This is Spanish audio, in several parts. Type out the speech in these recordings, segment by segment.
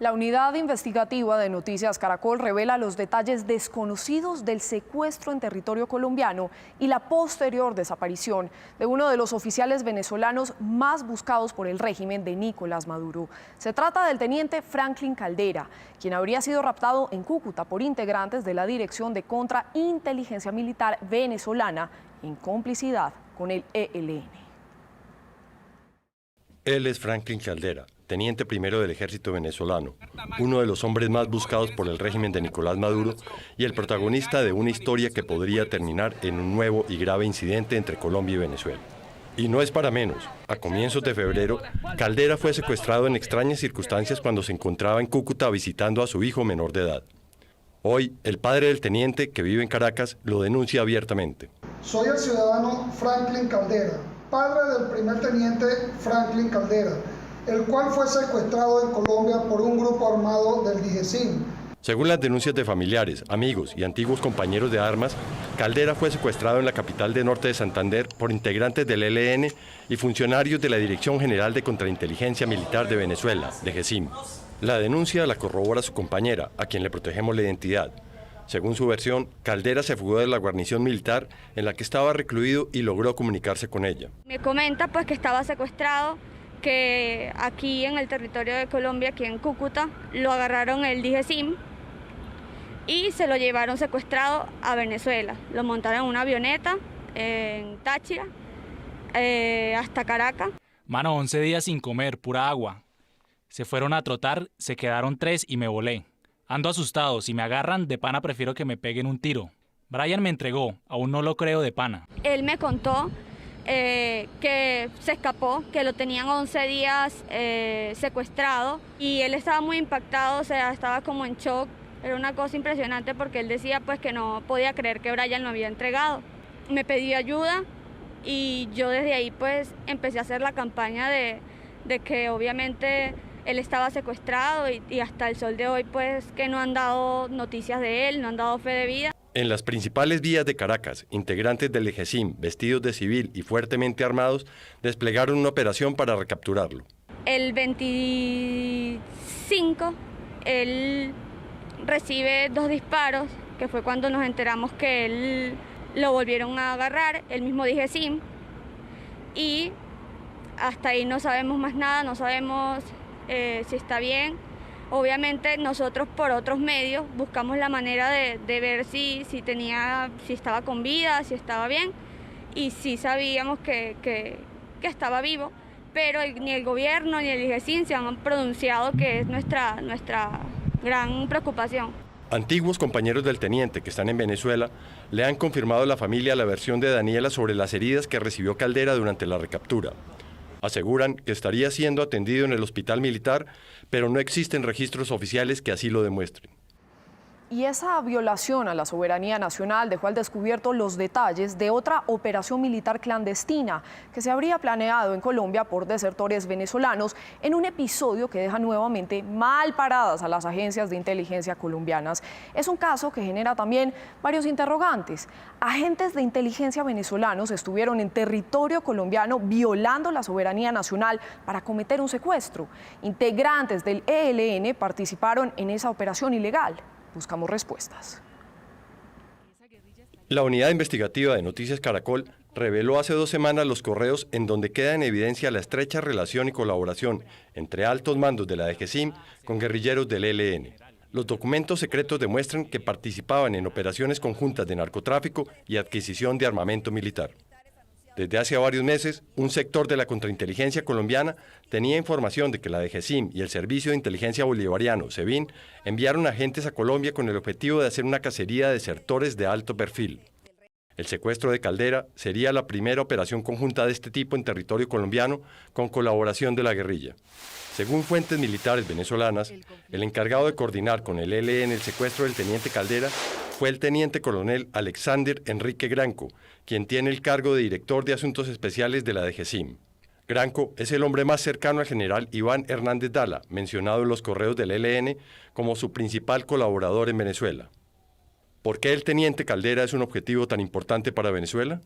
La unidad investigativa de Noticias Caracol revela los detalles desconocidos del secuestro en territorio colombiano y la posterior desaparición de uno de los oficiales venezolanos más buscados por el régimen de Nicolás Maduro. Se trata del teniente Franklin Caldera, quien habría sido raptado en Cúcuta por integrantes de la Dirección de Contrainteligencia Militar venezolana en complicidad con el ELN. Él es Franklin Caldera, teniente primero del ejército venezolano, uno de los hombres más buscados por el régimen de Nicolás Maduro y el protagonista de una historia que podría terminar en un nuevo y grave incidente entre Colombia y Venezuela. Y no es para menos. A comienzos de febrero, Caldera fue secuestrado en extrañas circunstancias cuando se encontraba en Cúcuta visitando a su hijo menor de edad. Hoy, el padre del teniente, que vive en Caracas, lo denuncia abiertamente. Soy el ciudadano Franklin Caldera, padre del primer teniente Franklin Caldera, el cual fue secuestrado en Colombia por un grupo armado del DIGESIM. Según las denuncias de familiares, amigos y antiguos compañeros de armas, Caldera fue secuestrado en la capital de Norte de Santander por integrantes del ELN y funcionarios de la Dirección General de Contrainteligencia Militar de Venezuela, DGCIM. La denuncia la corrobora su compañera, a quien le protegemos la identidad. Según su versión, Caldera se fugó de la guarnición militar en la que estaba recluido y logró comunicarse con ella. Me comenta pues que estaba secuestrado, que aquí en el territorio de Colombia, aquí en Cúcuta, lo agarraron el DIGESIM y se lo llevaron secuestrado a Venezuela. Lo montaron en una avioneta en Táchira hasta Caracas. Mano, 11 días sin comer, pura agua. Se fueron a trotar, se quedaron 3 y me volé. Ando asustado, si me agarran, de pana prefiero que me peguen un tiro. Brian me entregó, aún no lo creo de pana. Él me contó que se escapó, que lo tenían 11 días secuestrado y él estaba muy impactado, o sea, estaba como en shock. Era una cosa impresionante porque él decía pues que no podía creer que Brian lo había entregado. Me pidió ayuda y yo desde ahí pues empecé a hacer la campaña de que obviamente él estaba secuestrado y hasta el sol de hoy pues que no han dado noticias de él, no han dado fe de vida. En las principales vías de Caracas, integrantes del EGESIM, vestidos de civil y fuertemente armados, desplegaron una operación para recapturarlo. El 25, él recibe 2 disparos, que fue cuando nos enteramos que él lo volvieron a agarrar, el mismo DIGESIM, y hasta ahí no sabemos más nada, no sabemos si está bien. Obviamente nosotros por otros medios buscamos la manera de ver si estaba con vida, si estaba bien, y sí sabíamos que estaba vivo, pero ni el gobierno ni el DIGESIM se han pronunciado, que es nuestra gran preocupación. Antiguos compañeros del teniente que están en Venezuela le han confirmado a la familia la versión de Daniela sobre las heridas que recibió Caldera durante la recaptura. Aseguran que estaría siendo atendido en el hospital militar, pero no existen registros oficiales que así lo demuestren. Y esa violación a la soberanía nacional dejó al descubierto los detalles de otra operación militar clandestina que se habría planeado en Colombia por desertores venezolanos en un episodio que deja nuevamente mal paradas a las agencias de inteligencia colombianas. Es un caso que genera también varios interrogantes. Agentes de inteligencia venezolanos estuvieron en territorio colombiano violando la soberanía nacional para cometer un secuestro. Integrantes del ELN participaron en esa operación ilegal. Buscamos respuestas. La unidad investigativa de Noticias Caracol reveló hace 2 semanas los correos en donde queda en evidencia la estrecha relación y colaboración entre altos mandos de la DGCIM con guerrilleros del ELN. Los documentos secretos demuestran que participaban en operaciones conjuntas de narcotráfico y adquisición de armamento militar. Desde hace varios meses, un sector de la contrainteligencia colombiana tenía información de que la DGCIM y el Servicio de Inteligencia Bolivariano, SEBIN, enviaron agentes a Colombia con el objetivo de hacer una cacería de desertores de alto perfil. El secuestro de Caldera sería la primera operación conjunta de este tipo en territorio colombiano con colaboración de la guerrilla. Según fuentes militares venezolanas, el encargado de coordinar con el ELN el secuestro del teniente Caldera fue el teniente coronel Alexander Enrique Granco, quien tiene el cargo de director de Asuntos Especiales de la DGCIM. Granco es el hombre más cercano al general Iván Hernández Dala, mencionado en los correos del ELN como su principal colaborador en Venezuela. ¿Por qué el teniente Caldera es un objetivo tan importante para Venezuela?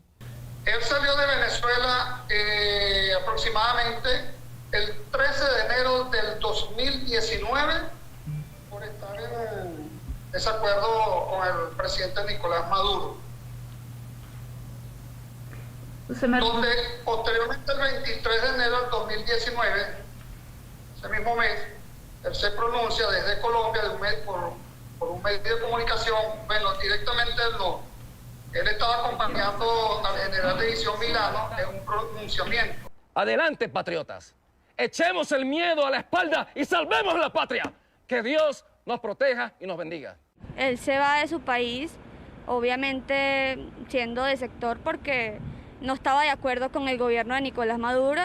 Él salió de Venezuela aproximadamente el 13 de enero del 2019 concretar ese acuerdo con el presidente Nicolás Maduro, donde posteriormente el 23 de enero del 2019, ese mismo mes, él se pronuncia desde Colombia por un medio de comunicación, bueno, directamente él estaba acompañando al general de división Milano en un pronunciamiento. Adelante, patriotas. Echemos el miedo a la espalda y salvemos la patria. Que Dios nos proteja y nos bendiga. Él se va de su país, obviamente siendo de sector porque no estaba de acuerdo con el gobierno de Nicolás Maduro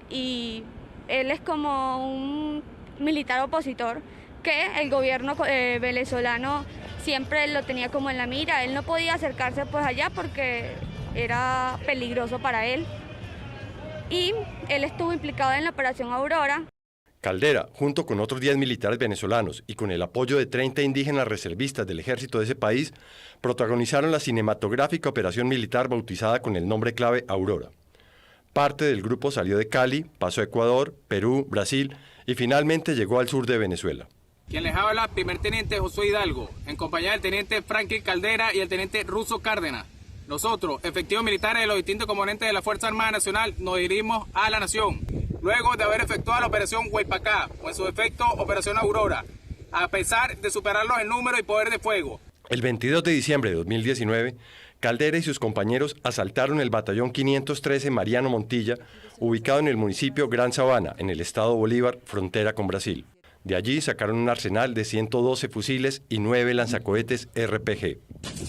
y él es como un militar opositor que el gobierno venezolano siempre lo tenía como en la mira. Él no podía acercarse pues allá porque era peligroso para él. Y él estuvo implicado en la Operación Aurora. Caldera, junto con otros 10 militares venezolanos y con el apoyo de 30 indígenas reservistas del ejército de ese país, protagonizaron la cinematográfica operación militar bautizada con el nombre clave Aurora. Parte del grupo salió de Cali, pasó a Ecuador, Perú, Brasil y finalmente llegó al sur de Venezuela. Quien les habla, primer teniente Josué Hidalgo, en compañía del teniente Franklin Caldera y el teniente Russo Cárdenas. Nosotros, efectivos militares de los distintos componentes de la Fuerza Armada Nacional, nos dirigimos a la nación, luego de haber efectuado la operación Huaypacá, o en su efecto, operación Aurora, a pesar de superarlos en número y poder de fuego. El 22 de diciembre de 2019, Caldera y sus compañeros asaltaron el batallón 513 Mariano Montilla, ubicado en el municipio Gran Sabana, en el estado Bolívar, frontera con Brasil. De allí sacaron un arsenal de 112 fusiles y 9 lanzacohetes RPG.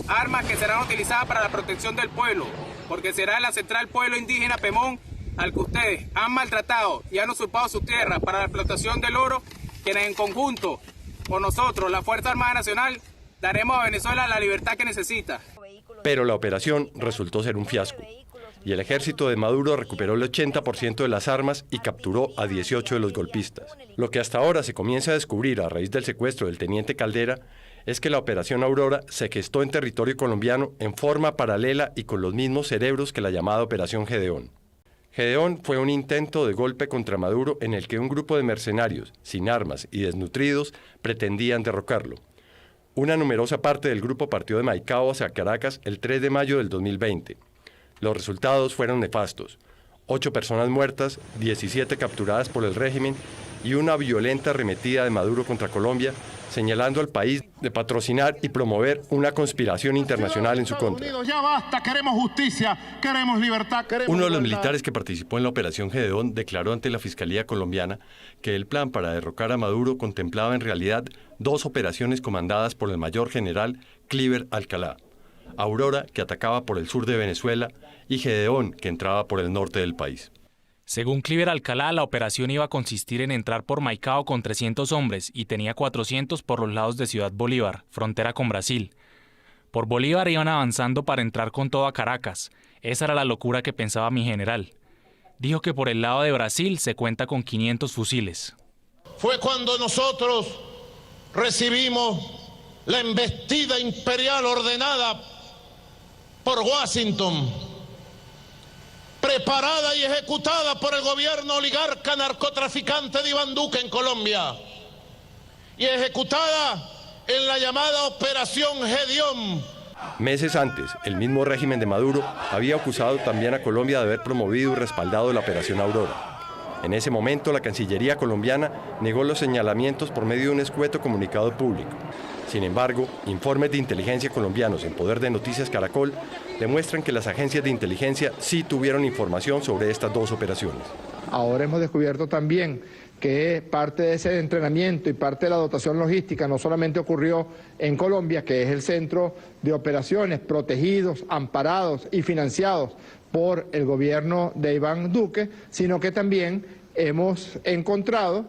Armas que serán utilizadas para la protección del pueblo, porque será la central pueblo indígena Pemón, al que ustedes han maltratado y han usurpado su tierra para la explotación del oro, quienes en conjunto con nosotros, la Fuerza Armada Nacional, daremos a Venezuela la libertad que necesita. Pero la operación resultó ser un fiasco, y el ejército de Maduro recuperó el 80% de las armas y capturó a 18 de los golpistas. Lo que hasta ahora se comienza a descubrir a raíz del secuestro del teniente Caldera es que la operación Aurora se gestó en territorio colombiano en forma paralela y con los mismos cerebros que la llamada operación Gedeón. Gedeón fue un intento de golpe contra Maduro en el que un grupo de mercenarios, sin armas y desnutridos, pretendían derrocarlo. Una numerosa parte del grupo partió de Maicao hacia Caracas el 3 de mayo del 2020. Los resultados fueron nefastos: 8 personas muertas, 17 capturadas por el régimen y una violenta arremetida de Maduro contra Colombia, señalando al país de patrocinar y promover una conspiración internacional en su contra. Ya basta, queremos justicia, queremos libertad, queremos Uno de los igualdad. militares que participó en la operación Gedeón declaró ante la Fiscalía colombiana que el plan para derrocar a Maduro contemplaba en realidad 2 operaciones comandadas por el mayor general Cliver Alcalá: Aurora, que atacaba por el sur de Venezuela, y Gedeón, que entraba por el norte del país. Según Cliver Alcalá, la operación iba a consistir en entrar por Maicao con 300 hombres y tenía 400 por los lados de Ciudad Bolívar, frontera con Brasil. Por Bolívar iban avanzando para entrar con todo a Caracas. Esa era la locura que pensaba mi general. Dijo que por el lado de Brasil se cuenta con 500 fusiles. Fue cuando nosotros recibimos la embestida imperial ordenada por Washington, preparada y ejecutada por el gobierno oligarca narcotraficante de Iván Duque en Colombia y ejecutada en la llamada Operación Gedeón. Meses antes, el mismo régimen de Maduro había acusado también a Colombia de haber promovido y respaldado la operación Aurora. En ese momento, la Cancillería colombiana negó los señalamientos por medio de un escueto comunicado público. Sin embargo, informes de inteligencia colombianos en poder de Noticias Caracol demuestran que las agencias de inteligencia sí tuvieron información sobre estas 2 operaciones. Ahora hemos descubierto también que parte de ese entrenamiento y parte de la dotación logística no solamente ocurrió en Colombia, que es el centro de operaciones protegidos, amparados y financiados por el gobierno de Iván Duque, sino que también hemos encontrado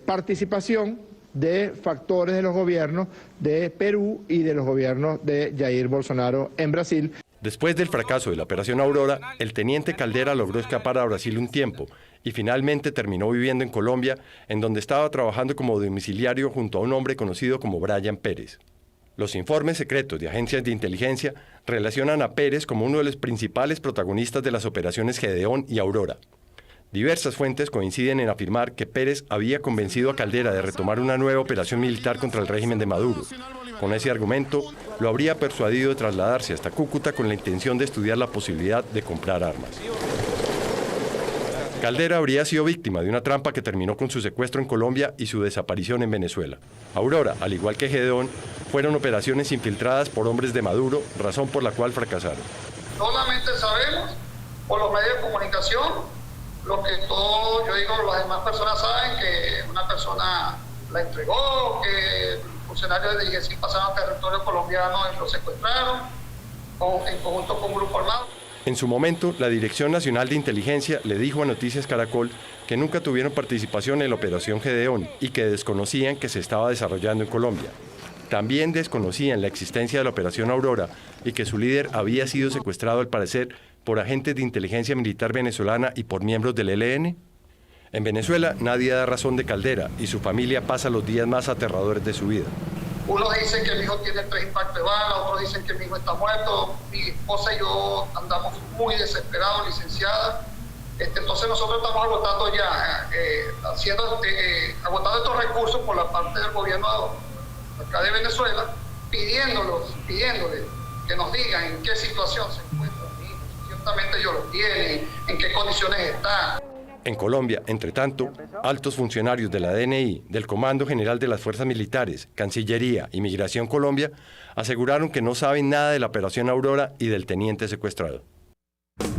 participación de factores de los gobiernos de Perú y de los gobiernos de Jair Bolsonaro en Brasil. Después del fracaso de la operación Aurora, el teniente Caldera logró escapar a Brasil un tiempo y finalmente terminó viviendo en Colombia, en donde estaba trabajando como domiciliario junto a un hombre conocido como Brian Pérez. Los informes secretos de agencias de inteligencia relacionan a Pérez como uno de los principales protagonistas de las operaciones Gedeón y Aurora. Diversas fuentes coinciden en afirmar que Pérez había convencido a Caldera de retomar una nueva operación militar contra el régimen de Maduro. Con ese argumento, lo habría persuadido de trasladarse hasta Cúcuta con la intención de estudiar la posibilidad de comprar armas. Caldera habría sido víctima de una trampa que terminó con su secuestro en Colombia y su desaparición en Venezuela. Aurora, al igual que Gedeón, fueron operaciones infiltradas por hombres de Maduro, razón por la cual fracasaron. Solamente sabemos, por los medios de comunicación, lo que las demás personas saben, que una persona la entregó, que funcionarios de DGCIM pasaron al territorio colombiano y lo secuestraron, en conjunto con un grupo armado. En su momento, la Dirección Nacional de Inteligencia le dijo a Noticias Caracol que nunca tuvieron participación en la Operación Gedeón y que desconocían que se estaba desarrollando en Colombia. También desconocían la existencia de la Operación Aurora y que su líder había sido secuestrado, al parecer, por agentes de inteligencia militar venezolana y por miembros del ELN. En Venezuela, nadie da razón de Caldera y su familia pasa los días más aterradores de su vida. Unos dicen que mi hijo tiene 3 impactos de bala, otros dicen que mi hijo está muerto. Mi esposa y yo andamos muy desesperados, licenciada. Entonces nosotros estamos agotando ya, agotando estos recursos por la parte del gobierno acá de Venezuela, pidiéndole que nos digan en qué situación se encuentra mi hijo, si ciertamente ellos lo tienen, en qué condiciones está. En Colombia, entre tanto, altos funcionarios de la DNI, del Comando General de las Fuerzas Militares, Cancillería y Migración Colombia aseguraron que no saben nada de la Operación Aurora y del teniente secuestrado.